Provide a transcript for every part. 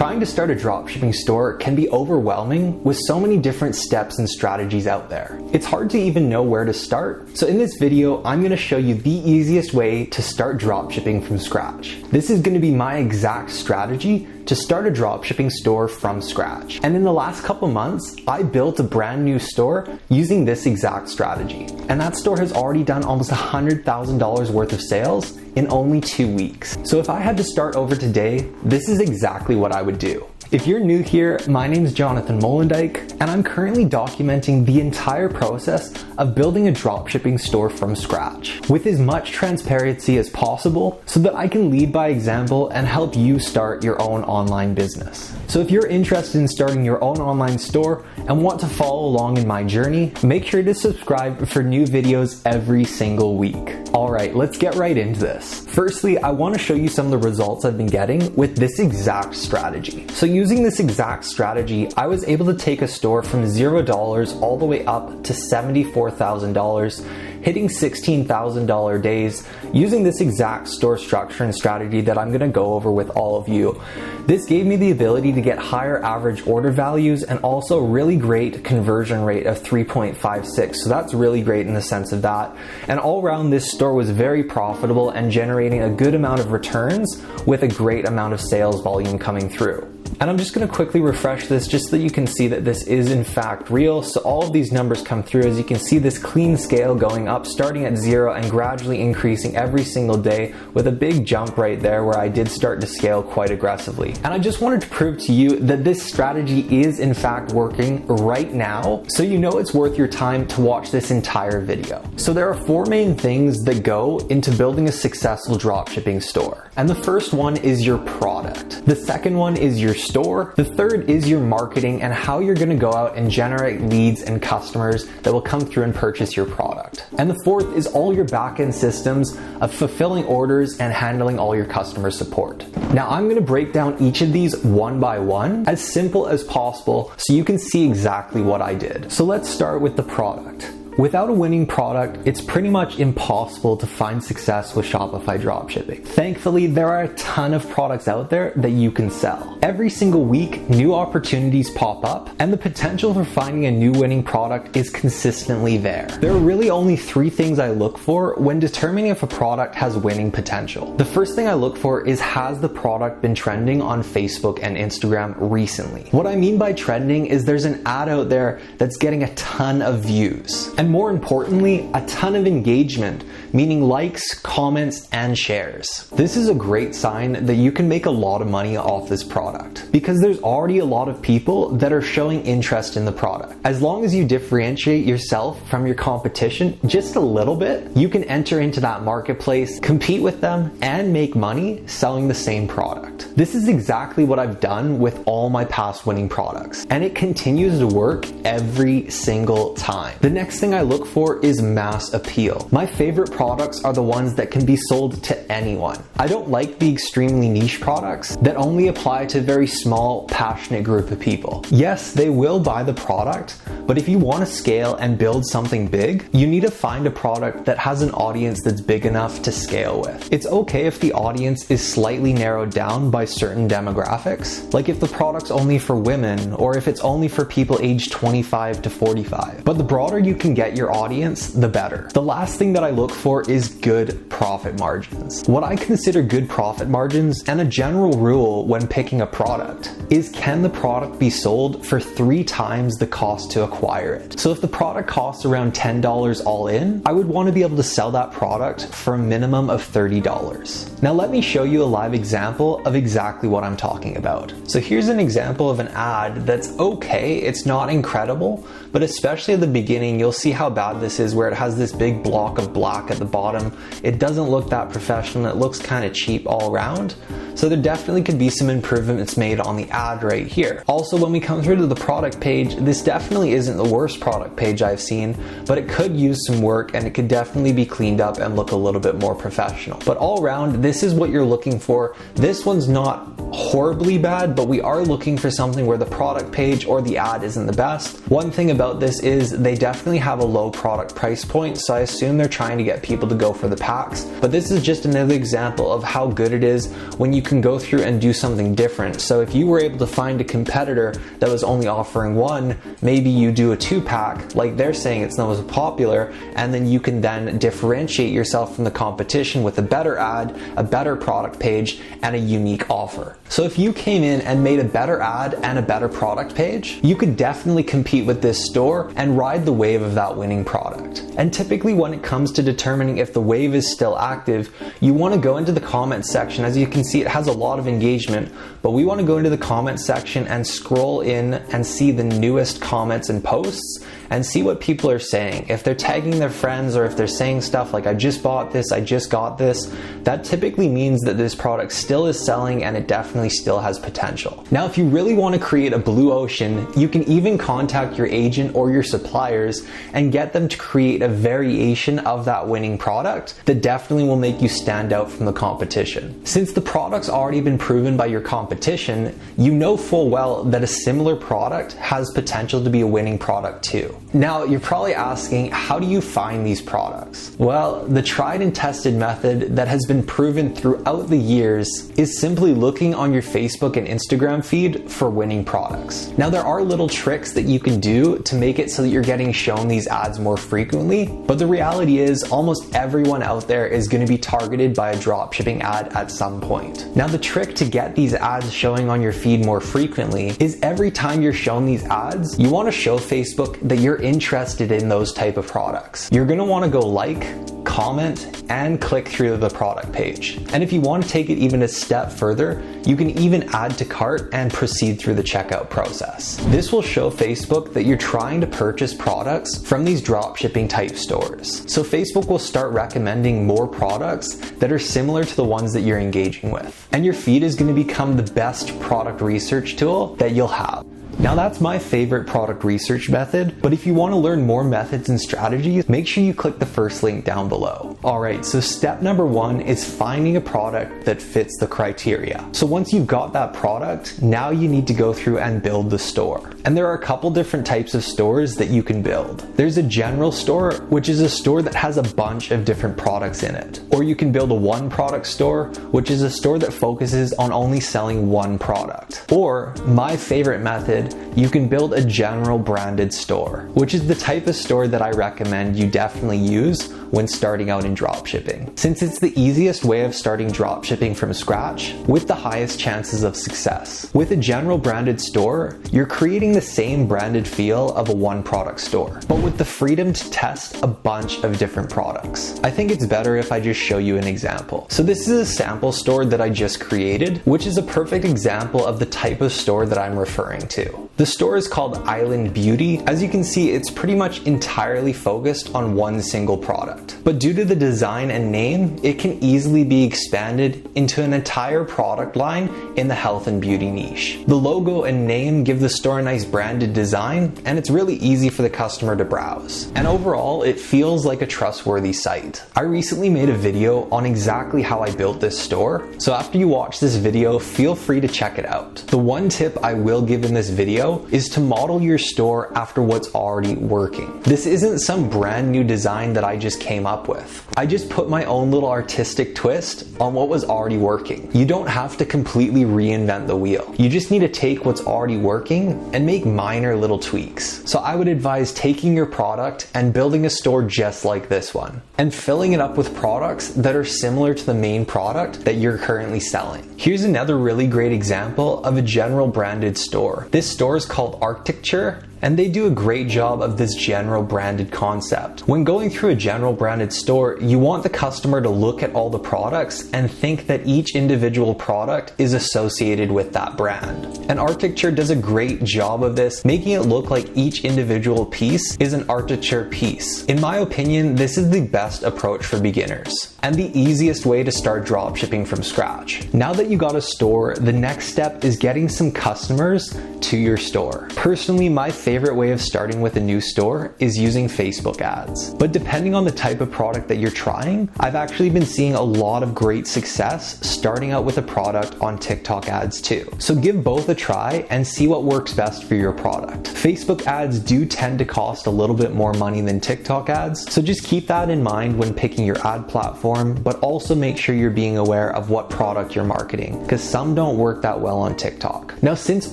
Trying to start a dropshipping store can be overwhelming with so many different steps and strategies out there. It's hard to even know where to start. So in this video, I'm going to show you the easiest way to start dropshipping from scratch. This is going to be my exact strategy to start a dropshipping store from scratch. And in the last couple months, I built a brand new store using this exact strategy. And that store has already done almost $100,000 worth of sales in only 2 weeks. So if I had to start over today, this is exactly what I would do. If you're new here, my name is Jonathan Molendijk, and I'm currently documenting the entire process of building a dropshipping store from scratch with as much transparency as possible so that I can lead by example and help you start your own online business. So if you're interested in starting your own online store and want to follow along in my journey, make sure to subscribe for new videos every single week. All right, let's get right into this. Firstly, I want to show you some of the results I've been getting with this exact strategy. So using this exact strategy, I was able to take a store from $0 all the way up to $74,000, hitting $16,000 days using this exact store structure and strategy that I'm going to go over with all of you. This gave me the ability to get higher average order values and also really great conversion rate of 3.56. So that's really great in the sense of that. And all around, this store was very profitable and generating a good amount of returns with a great amount of sales volume coming through. And I'm just going to quickly refresh this just so that you can see that this is in fact real. So all of these numbers come through. As you can see, this clean scale going up, starting at 0 and gradually increasing every single day with a big jump right there where I did start to scale quite aggressively. And I just wanted to prove to you that this strategy is in fact working right now, so you know it's worth your time to watch this entire video. So there are 4 main things that go into building a successful dropshipping store. And the first one is your product. The second one is your store. The third is your marketing and how you're going to go out and generate leads and customers that will come through and purchase your product. And the fourth is all your back-end systems of fulfilling orders and handling all your customer support. Now I'm going to break down each of these one by one as simple as possible so you can see exactly what I did. So let's start with the product. Without a winning product, it's pretty much impossible to find success with Shopify dropshipping. Thankfully, there are a ton of products out there that you can sell. Every single week, new opportunities pop up, and the potential for finding a new winning product is consistently there. There are really only 3 things I look for when determining if a product has winning potential. The first thing I look for is, has the product been trending on Facebook and Instagram recently? What I mean by trending is there's an ad out there that's getting a ton of views. And more importantly, a ton of engagement, meaning likes, comments, and shares. This is a great sign that you can make a lot of money off this product because there's already a lot of people that are showing interest in the product. As long as you differentiate yourself from your competition just a little bit, you can enter into that marketplace, compete with them, and make money selling the same product. This is exactly what I've done with all my past winning products, and it continues to work every single time. The next thing I look for is mass appeal. My favorite products are the ones that can be sold to anyone. I don't like the extremely niche products that only apply to a very small, passionate group of people. Yes, they will buy the product, but if you want to scale and build something big, you need to find a product that has an audience that's big enough to scale with. It's okay if the audience is slightly narrowed down by certain demographics, like if the product's only for women or if it's only for people aged 25 to 45. But the broader you can get your audience, the better. The last thing that I look for is good profit margins. What I consider good profit margins, and a general rule when picking a product, is can the product be sold for 3 times the cost to acquire it? So if the product costs around $10 all in, I would want to be able to sell that product for a minimum of $30. Now let me show you a live example of exactly what I'm talking about. So here's an example of an ad that's okay, it's not incredible, but especially at the beginning, you'll see how bad this is where it has this big block of black at the bottom. It doesn't look that professional. It looks kind of cheap all around. So there definitely could be some improvements made on the ad right here. Also, when we come through to the product page, this definitely isn't the worst product page I've seen, but it could use some work and it could definitely be cleaned up and look a little bit more professional. But all around, this is what you're looking for. This one's not horribly bad, but we are looking for something where the product page or the ad isn't the best. One thing about this is they definitely have have a low product price point, so I assume they're trying to get people to go for the packs. But this is just another example of how good it is when you can go through and do something different. So if you were able to find a competitor that was only offering one, maybe you do a 2-pack, like they're saying it's not as popular, and then you can then differentiate yourself from the competition with a better ad, a better product page, and a unique offer. So if you came in and made a better ad and a better product page, you could definitely compete with this store and ride the wave of that winning product. And typically when it comes to determining if the wave is still active, you want to go into the comments section. As you can see, it has a lot of engagement, but we want to go into the comments section and scroll in and see the newest comments and posts and see what people are saying. If they're tagging their friends or if they're saying stuff like, I just bought this, I just got this, that typically means that this product still is selling and it definitely still has potential. Now, if you really want to create a blue ocean, you can even contact your agent or your suppliers and get them to create a variation of that winning product that definitely will make you stand out from the competition. Since the product's already been proven by your competition, you know full well that a similar product has potential to be a winning product too. Now, you're probably asking, how do you find these products? Well, the tried and tested method that has been proven throughout the years is simply looking on your Facebook and Instagram feed for winning products. Now, there are little tricks that you can do to make it so that you're getting shown these ads more frequently, but the reality is almost everyone out there is going to be targeted by a dropshipping ad at some point. Now, the trick to get these ads showing on your feed more frequently is every time you're shown these ads, you want to show Facebook that you're interested in those type of products. You're going to want to go like, comment, and click through the product page. And if you want to take it even a step further, you can even add to cart and proceed through the checkout process. This will show Facebook that you're trying to purchase products from these dropshipping type stores. So Facebook will start recommending more products that are similar to the ones that you're engaging with. And your feed is going to become the best product research tool that you'll have. Now, that's my favorite product research method, but if you want to learn more methods and strategies, make sure you click the first link down below. Alright, so step number 1 is finding a product that fits the criteria. So once you've got that product, now you need to go through and build the store. And there are a couple different types of stores that you can build. There's a general store, which is a store that has a bunch of different products in it. Or you can build a one product store, which is a store that focuses on only selling one product. Or, my favorite method, you can build a general branded store, which is the type of store that I recommend you definitely use when starting out in dropshipping, since it's the easiest way of starting dropshipping from scratch with the highest chances of success. With a general branded store, you're creating the same branded feel of a one product store, but with the freedom to test a bunch of different products. I think it's better if I just show you an example. So this is a sample store that I just created, which is a perfect example of the type of store that I'm referring to. The store is called Island Beauty. As you can see, it's pretty much entirely focused on one single product. But due to the design and name, it can easily be expanded into an entire product line in the health and beauty niche. The logo and name give the store a nice branded design, and it's really easy for the customer to browse. And overall, it feels like a trustworthy site. I recently made a video on exactly how I built this store, so after you watch this video, feel free to check it out. The one tip I will give in this video is to model your store after what's already working. This isn't some brand new design that I just came up with. I just put my own little artistic twist on what was already working. You don't have to completely reinvent the wheel. You just need to take what's already working and make minor little tweaks. So I would advise taking your product and building a store just like this one, and filling it up with products that are similar to the main product that you're currently selling. Here's another really great example of a general branded store. This store is called Architecture, and they do a great job of this general branded concept. When going through a general branded store, you want the customer to look at all the products and think that each individual product is associated with that brand. And Architecture does a great job of this, making it look like each individual piece is an Architecture piece. In my opinion, this is the best approach for beginners and the easiest way to start dropshipping from scratch. Now that you got a store, the next step is getting some customers to your store. Personally, my favorite favorite way of starting with a new store is using Facebook ads. But depending on the type of product that you're trying, I've actually been seeing a lot of great success starting out with a product on TikTok ads too. So give both a try and see what works best for your product. Facebook ads do tend to cost a little bit more money than TikTok ads, so just keep that in mind when picking your ad platform, but also make sure you're being aware of what product you're marketing, because some don't work that well on TikTok. Now, since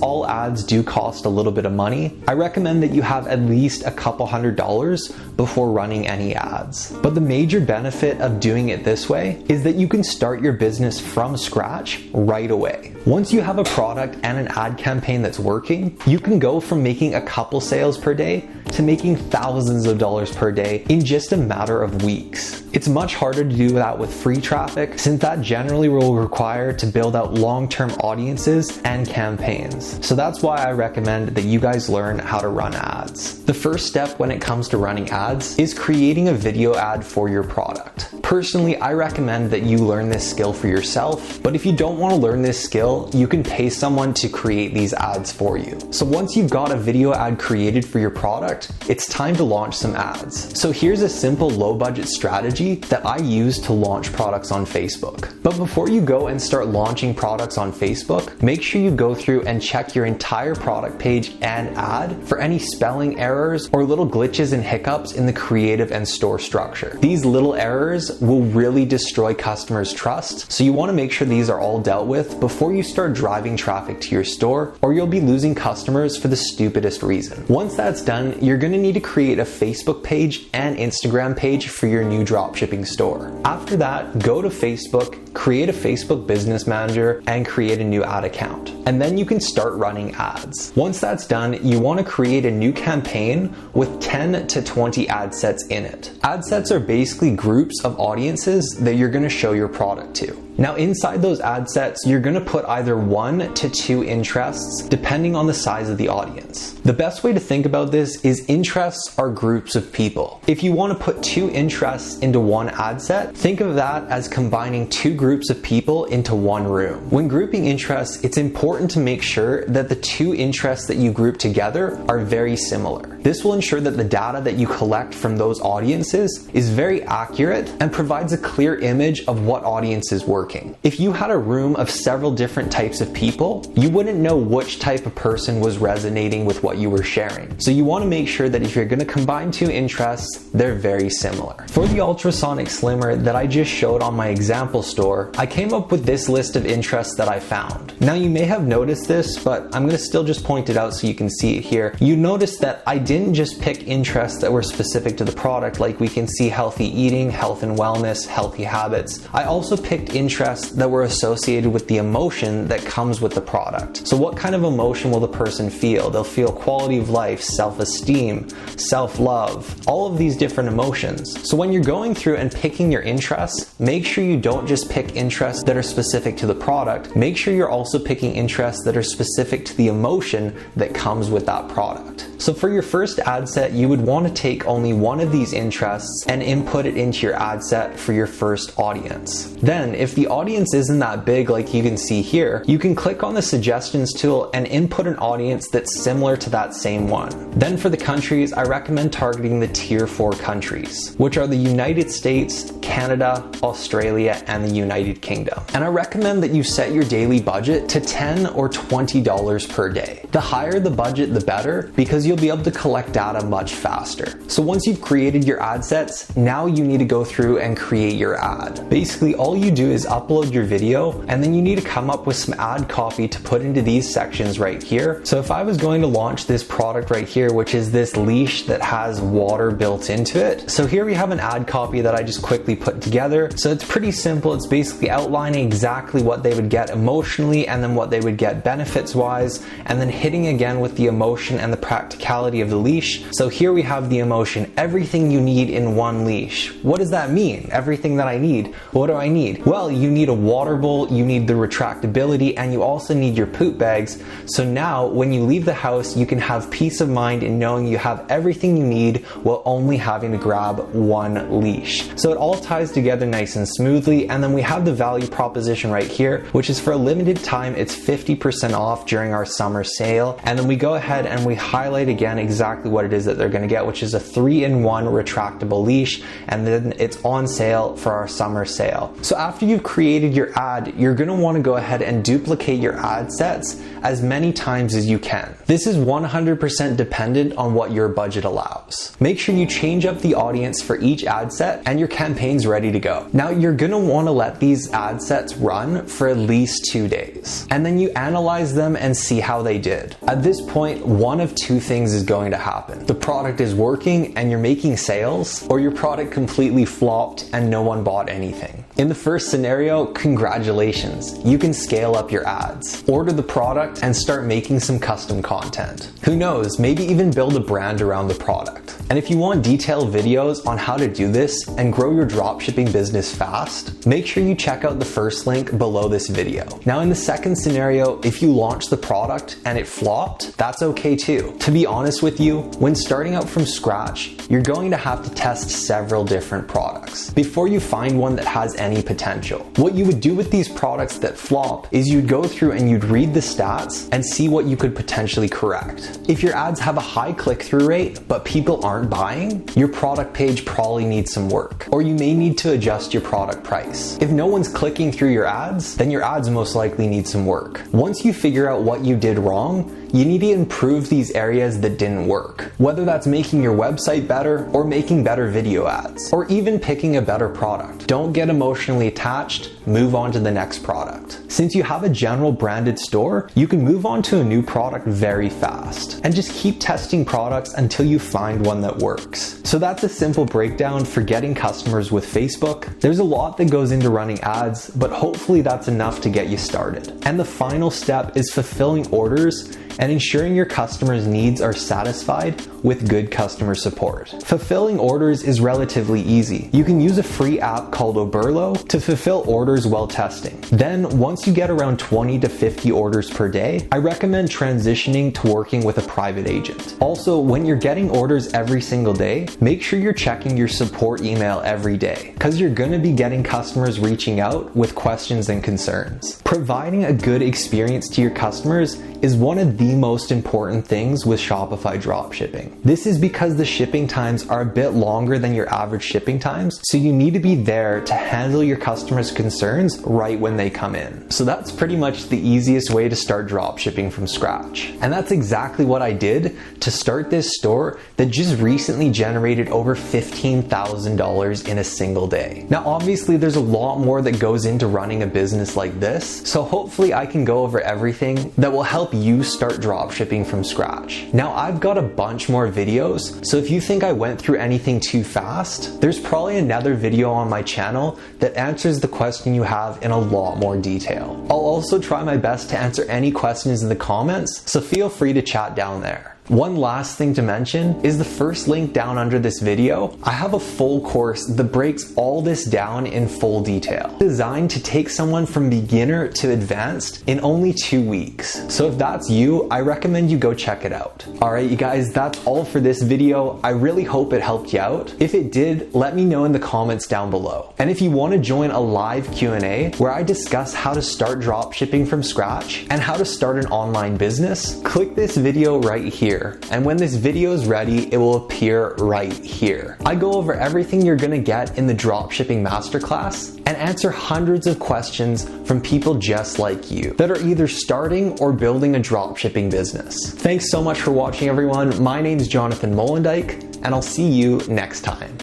all ads do cost a little bit of money, I recommend that you have at least a couple $100s before running any ads. But the major benefit of doing it this way is that you can start your business from scratch right away. Once you have a product and an ad campaign that's working, you can go from making a couple sales per day to making thousands of dollars per day in just a matter of weeks. It's much harder to do that with free traffic, since that generally will require to build out long-term audiences and campaigns. So that's why I recommend that you guys learn how to run ads. The first step when it comes to running ads is creating a video ad for your product. Personally, I recommend that you learn this skill for yourself, but if you don't want to learn this skill, you can pay someone to create these ads for you. So once you've got a video ad created for your product, it's time to launch some ads. So here's a simple low-budget strategy that I use to launch products on Facebook. But before you go and start launching products on Facebook, make sure you go through and check your entire product page and ad for any spelling errors or little glitches and hiccups in the creative and store structure. These little errors will really destroy customers' trust, so you want to make sure these are all dealt with before you start driving traffic to your store, or you'll be losing customers for the stupidest reason. Once that's done, you're going to need to create a Facebook page and Instagram page for your new dropshipping store. After that, go to Facebook, create a Facebook business manager, and create a new ad account. And then you can start running ads. Once that's done, you want to create a new campaign with 10 to 20 ad sets in it. Ad sets are basically groups of audiences that you're going to show your product to. Now inside those ad sets, you're going to put either 1 to 2 interests depending on the size of the audience. The best way to think about this is interests are groups of people. If you want to put 2 interests into one ad set, think of that as combining 2 groups of people into one room. When grouping interests, it's important to make sure that the 2 interests that you group together are very similar. This will ensure that the data that you collect from those audiences is very accurate and provides a clear image of what audience is working. If you had a room of several different types of people, you wouldn't know which type of person was resonating with what you were sharing. So you want to make sure that if you're going to combine 2 interests, they're very similar. For the ultrasonic slimmer that I just showed on my example store, I came up with this list of interests that I found. Now you may have noticed this, but I'm going to still just point it out so you can see it here. You notice that I didn't just pick interests that were specific to the product, like we can see healthy eating, health and wellness, healthy habits. I also picked interests that were associated with the emotion that comes with the product. So what kind of emotion will the person feel? They'll feel quality of life, self-esteem, self-love, all of these different emotions. So when you're going through and picking your interests, make sure you don't just pick interests that are specific to the product. Make sure you're also picking interests that are specific to the emotion that comes with that product. So for your first ad set, you would want to take only one of these interests and input it into your ad set for your first audience. Then, if the audience isn't that big like you can see here, you can click on the suggestions tool and input an audience that's similar to that same one. Then for the countries, I recommend targeting the tier 4 countries, which are the United States, Canada, Australia, and the United Kingdom. And I recommend that you set your daily budget to $10 or $20 per day. The higher the budget, the better, because you'll be able to collect data much faster. So once you've created your ad sets, now you need to go through and create your ad. Basically, all you do is upload your video, and then you need to come up with some ad copy to put into these sections right here. So if I was going to launch this product right here, which is this leash that has water built into it. So here we have an ad copy that I just quickly put together. So it's pretty simple. It's basically outlining exactly what they would get emotionally and then what they would get benefits wise, and then hitting again with the emotion and the practicality of the leash. So here we have the emotion, everything you need in one leash. What does that mean? Everything that I need. What do I need? Well, you need a water bowl, you need the retractability, and you also need your poop bags. So now when you leave the house, you can have peace of mind in knowing you have everything you need while only having to grab one leash. So it all ties together nice and smoothly. And then we have the value proposition right here, which is for a limited time, it's 50% off during our summer sale. And then we go ahead and we highlight again exactly what it is that they're going to get, which is a 3-in-1 retractable leash. And then it's on sale for our summer sale. So after you've created your ad, you're going to want to go ahead and duplicate your ad sets as many times as you can. This is 100% dependent on what your budget allows. Make sure you change up the audience for each ad set and your campaign's ready to go. Now you're going to want to let these ad sets run for at least 2 days. And then you analyze them and see how they did. At this point, one of two things is going to happen. The product is working and you're making sales, or your product completely flopped and no one bought anything. In the first scenario, congratulations, you can scale up your ads, order the product, and start making some custom content. Who knows, maybe even build a brand around the product. And if you want detailed videos on how to do this and grow your dropshipping business fast, make sure you check out the first link below this video. Now in the second scenario, if you launch the product and it flopped, that's okay too. To be honest with you, when starting out from scratch, you're going to have to test several different products before you find one that has any potential. What you would do with these products that flop is you'd go through and you'd read the stats and see what you could potentially correct. If your ads have a high click-through rate, but people aren't buying, your product page probably needs some work, or you may need to adjust your product price. If no one's clicking through your ads, then your ads most likely need some work. Once you figure out what you did wrong, you need to improve these areas that didn't work. Whether that's making your website better, or making better video ads, or even picking a better product. Don't get emotionally attached, move on to the next product. Since you have a general branded store, you can move on to a new product very fast, and just keep testing products until you find one that works. So that's a simple breakdown for getting customers with Facebook. There's a lot that goes into running ads, but hopefully that's enough to get you started. And the final step is fulfilling orders and ensuring your customers' needs are satisfied with good customer support. Fulfilling orders is relatively easy. You can use a free app called Oberlo to fulfill orders while testing. Then once you get around 20 to 50 orders per day, I recommend transitioning to working with a private agent. Also, when you're getting orders every single day, make sure you're checking your support email every day, because you're going to be getting customers reaching out with questions and concerns. Providing a good experience to your customers is one of the most important things with Shopify dropshipping. This is because the shipping times are a bit longer than your average shipping times, so you need to be there to handle your customers' concerns right when they come in. So that's pretty much the easiest way to start dropshipping from scratch. And that's exactly what I did to start this store that just recently generated over $15,000 in a single day. Now obviously there's a lot more that goes into running a business like this, so hopefully I can go over everything that will help you start dropshipping from scratch. Now I've got a bunch more videos, so if you think I went through anything too fast, there's probably another video on my channel that answers the question you have in a lot more detail. I'll also try my best to answer any questions in the comments, so feel free to chat down there. One last thing to mention is the first link down under this video. I have a full course that breaks all this down in full detail, designed to take someone from beginner to advanced in only 2 weeks. So if that's you, I recommend you go check it out. All right, you guys, that's all for this video. I really hope it helped you out. If it did, let me know in the comments down below. And if you want to join a live Q&A where I discuss how to start dropshipping from scratch and how to start an online business, click this video right here. And when this video is ready, it will appear right here. I go over everything you're gonna get in the dropshipping masterclass and answer hundreds of questions from people just like you that are either starting or building a dropshipping business. Thanks so much for watching, everyone. My name is Jonathan Molendyke, and I'll see you next time.